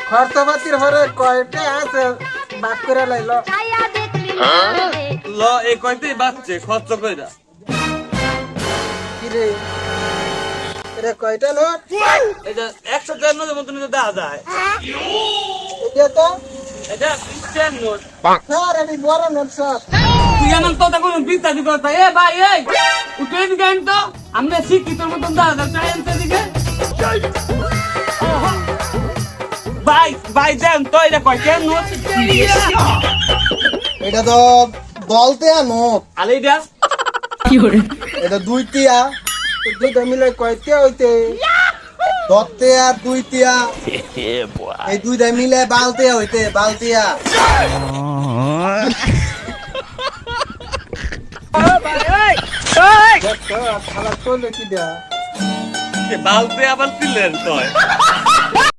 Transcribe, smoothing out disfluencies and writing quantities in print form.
খরচপাতির হরে কয়টা আছে বাক করে লাইলো ল এই কয়তেই বাচ্চে খরচ কইরা কি রে এটা কয়টা নোট এটা 100 টাকার নোটের মতন এটা দেওয়া যায় এটা তো এটা 20 নোট স্যার এটি বড় নোট স্যার তুই আমার কথা কোনো বিস্তারিত কথা এ ভাই এই উঠে দিকে আন তো আমরা শিক্ষিতর মতন দেওয়া যায় তাই আনতে দিকে ভাই ভাই দেন তো এটা কয়টা নোট এটা তো দলতেয়া নোট আলে এটা এটা দুইটিয়া দুইটা মিলে কয়টিয়া হইতে দত্তেয়া দুইটিয়া এই দুইটা মিলে বালতিয়া হইতে বালতিয়া খারাপ করলে কি দেয়া বালতে আবার পিলেন তো